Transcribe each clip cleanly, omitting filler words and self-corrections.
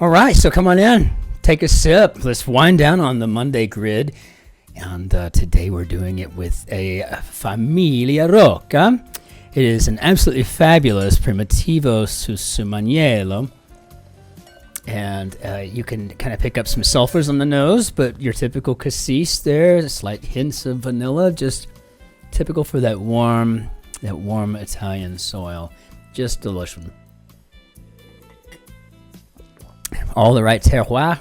All right, so come on in. Take a sip. Let's wind down on the Monday grid. And today we're doing it with a Familia Rocca. It is an absolutely fabulous Primitivo su Maniello. And you can kind of pick up some sulfurs on the nose, but your typical cassis there, slight hints of vanilla, just typical for that warm Italian soil. Just delicious. All the right terroir.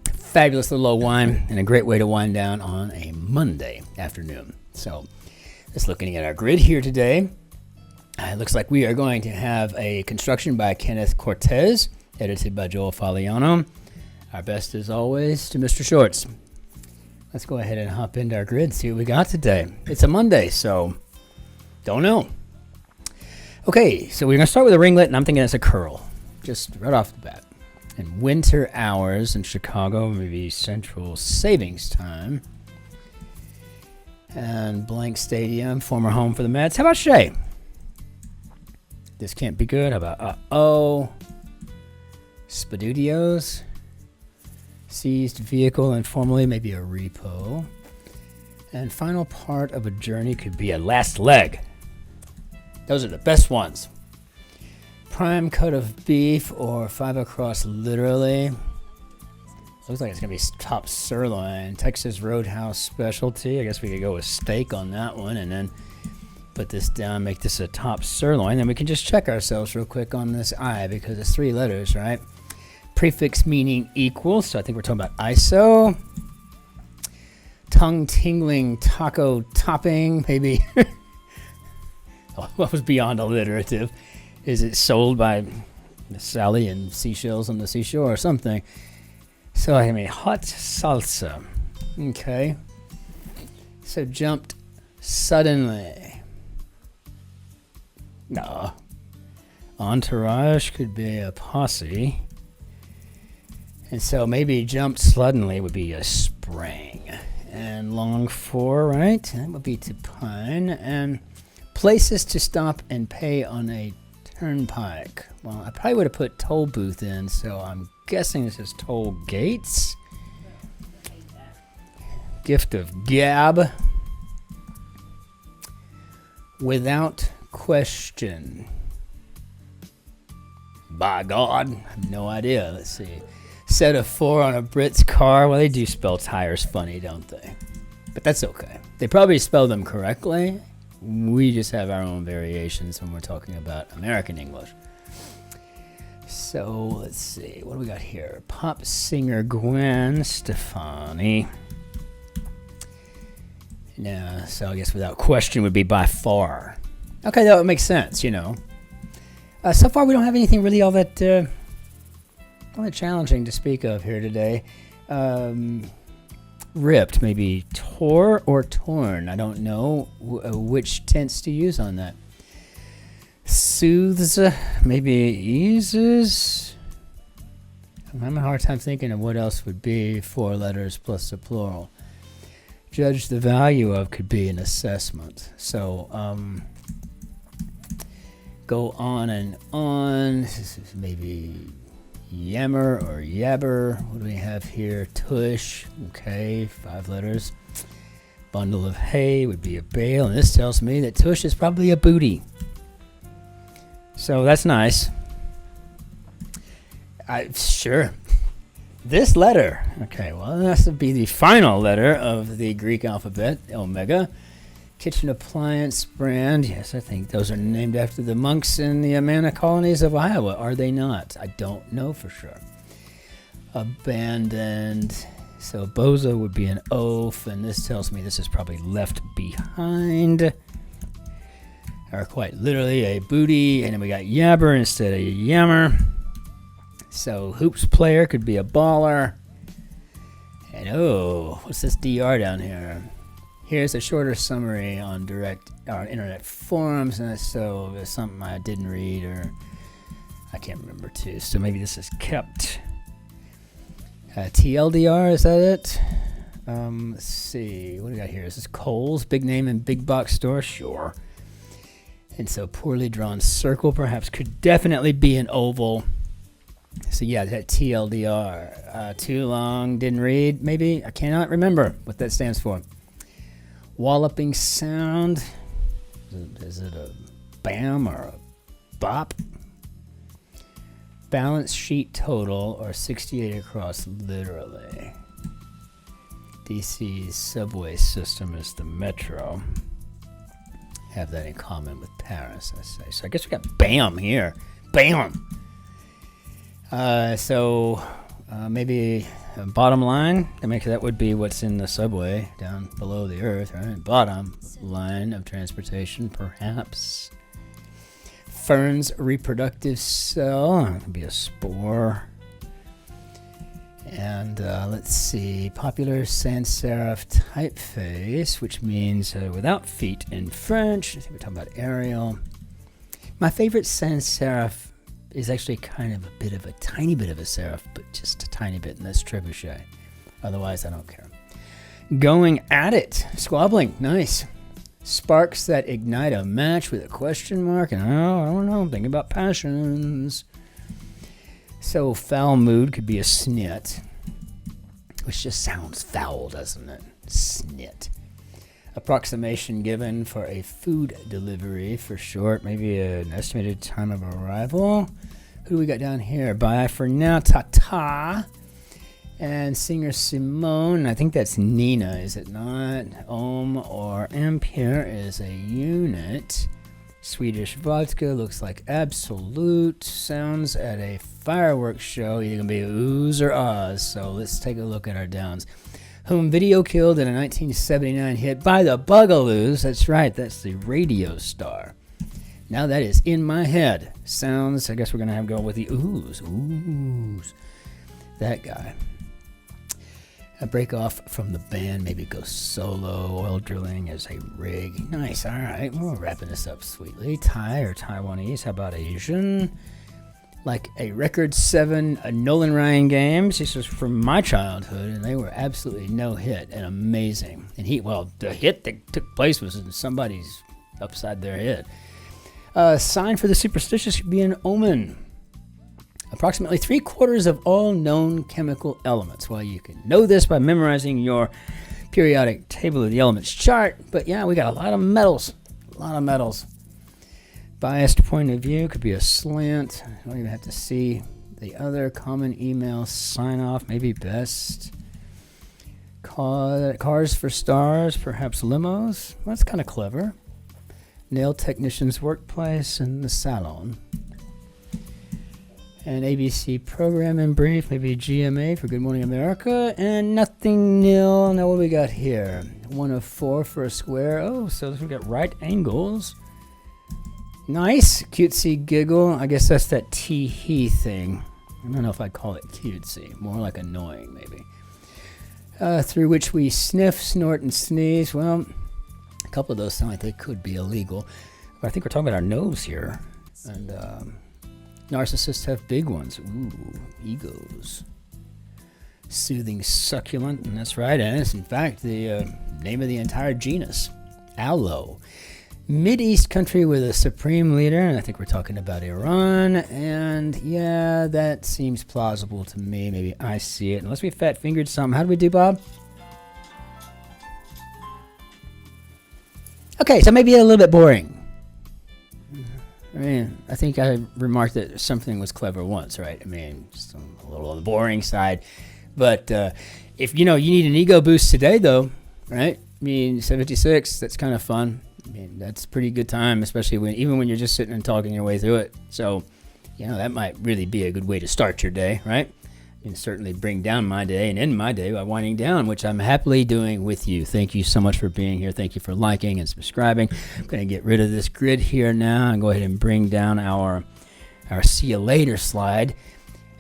Fabulous little old wine, and a great way to wind down on a Monday afternoon. So, just looking at our grid here today, it looks like we are going to have a construction by Kenneth Cortez, edited by Joel Faliano. Our best, as always, to Mr. Shorts. Let's go ahead and hop into our grid, see what we got today. It's a Monday, so don't know. Okay, so we're going to start with a ringlet, and I'm thinking it's a curl, just right off the bat. And winter hours in Chicago, maybe Central Savings Time. And blank stadium, former home for the Mets. How about Shea? This can't be good. How about Spadudios? Seized vehicle, informally, maybe a repo. And final part of a journey could be a last leg. Those are the best ones. Prime cut of beef or 5 across literally. Looks like it's going to be top sirloin. Texas Roadhouse specialty. I guess we could go with steak on that one and then put this down, make this a top sirloin. Then we can just check ourselves real quick on this I because it's 3 letters, right? Prefix meaning equal. So I think we're talking about ISO. Tongue-tingling taco topping, maybe. What was beyond alliterative? Is it sold by Sally and seashells on the seashore or something? So I mean, hot salsa. Okay. So jumped suddenly. No. Entourage could be a posse. And so maybe jumped suddenly would be a spring. And long for, right? That would be to pine. And places to stop and pay on a turnpike. Well, I probably would have put toll booth in, so I'm guessing this is toll gates. Gift of gab. Without question. By God, I have no idea. Let's see. Set of 4 on a Brit's car. Well, they do spell tires funny, don't they? But that's okay. They probably spell them correctly. We just have our own variations when we're talking about American English. So, let's see. What do we got here? Pop singer Gwen Stefani. Yeah, so I guess without question would be by far. Okay, that would make sense, you know. So far, we don't have anything really all that challenging to speak of here today. Ripped, maybe tore or torn. I don't know which tense to use on that. Soothes, maybe eases. I'm having a hard time thinking of what else would be 4 letters plus a plural. Judge the value of could be an assessment. So, go on and on. This is maybe yammer or yabber. What do we have here? Tush. Okay, 5 letters. Bundle of hay would be a bale, and this tells me that tush is probably a booty. So that's nice. Sure. This letter. Okay, well, that has to be the final letter of the Greek alphabet, omega. Kitchen appliance brand. Yes, I think those are named after the monks in the Amana colonies of Iowa. Are they not? I don't know for sure. Abandoned. So bozo would be an oaf, and this tells me this is probably left behind. Or quite literally a booty, and then we got yabber instead of yammer. So hoops player could be a baller. And what's this DR down here? Here's a shorter summary on internet forums, and so there's something I didn't read or I can't remember too. So maybe this is kept. TLDR, is that it? Let's see. What do we got here? Is this Kohl's? Big name in big box store? Sure. And so poorly drawn circle perhaps could definitely be an oval. So yeah, that TLDR, too long, didn't read, maybe. I cannot remember what that stands for. Walloping sound. Is it a bam or a bop? Balance sheet total, or 68 across literally. DC's subway system is the metro. Have that in common with Paris, I say. So I guess we got bam here. Bam! Maybe a bottom line. That would be what's in the subway down below the earth, right? Bottom line of transportation, perhaps. Fern's reproductive cell. It could be a spore. And let's see. Popular sans serif typeface, which means without feet in French. I think we're talking about Arial. My favorite sans serif is actually kind of a tiny bit of a serif, but just a tiny bit, and that's trebuchet. Otherwise, I don't care. Going at it. Squabbling. Nice. Sparks that ignite a match with a question mark. And I don't know. Thinking about passions. So foul mood could be a snit, which just sounds foul, doesn't it? Snit. Approximation given for a food delivery for short. Maybe an estimated time of arrival. Who do we got down here? Bye for now. Ta-ta. And singer Simone. I think that's Nina, is it not? Ohm or ampere is a unit. Swedish vodka looks like absolute. Sounds at a fireworks show. Either going to be oohs or ahs. So let's take a look at our downs. Whom video killed in a 1979 hit by the Bugaloos. That's right, that's the radio star. Now that is in my head. Sounds, I guess we're going to have to go with the oohs. Oohs. That guy. A break off from the band, maybe go solo. Oil drilling as a rig. Nice, all right. We're wrapping this up sweetly. Thai or Taiwanese. How about Asian? Like a record 7 Nolan Ryan games. This was from my childhood, and they were absolutely no hit and amazing. And the hit that took place was in somebody's upside their head. Sign for the superstitious could be an omen. Approximately 3/4 of all known chemical elements. Well, you can know this by memorizing your periodic table of the elements chart. But yeah, we got a lot of metals. Biased point of view could be a slant. I don't even have to see the other common email sign off. Maybe best. Cars for stars, perhaps limos. Well, that's kind of clever. Nail technician's workplace and the salon. An ABC program in brief, maybe GMA for Good Morning America, and nothing nil. Now what do we got here? 1 of 4 for a square. Oh, so we got right angles. Nice. Cutesy giggle. I guess that's that tee-hee thing. I don't know if I'd call it cutesy. More like annoying, maybe. Through which we sniff, snort, and sneeze. Well, a couple of those sound like they could be illegal. But I think we're talking about our nose here. And narcissists have big ones. Ooh, egos. Soothing succulent, and that's right. And it's in fact the name of the entire genus. Aloe. Mid-East country with a supreme leader, and I think we're talking about Iran, and yeah, that seems plausible to me. Maybe I see it, unless we fat-fingered something. How do we do, Bob? Okay, so maybe a little bit boring. I mean, I think I remarked that something was clever once, right? I mean, just a little on the boring side, but if you need an ego boost today, though, right? I mean, 76, that's kind of fun. I mean, that's a pretty good time, especially even when you're just sitting and talking your way through it. So, that might really be a good way to start your day, right? And certainly bring down my day and end my day by winding down, which I'm happily doing with you. Thank you so much for being here. Thank you for liking and subscribing. I'm going to get rid of this grid here now and go ahead and bring down our see you later slide.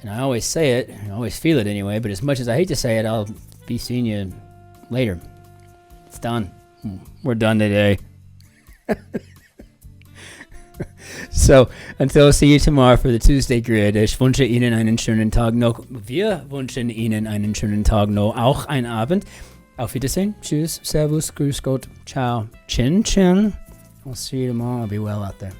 And I always say it, I always feel it anyway, but as much as I hate to say it, I'll be seeing you later. It's done. We're done today. So, until I see you tomorrow for the Tuesday Grid. Ich wünsche Ihnen einen schönen Tag noch. Wir wünschen Ihnen einen schönen Tag noch. Auch einen Abend. Auf Wiedersehen. Tschüss. Servus. Grüß Gott. Ciao. Cin-Cin. I'll see you tomorrow. I'll be well out there.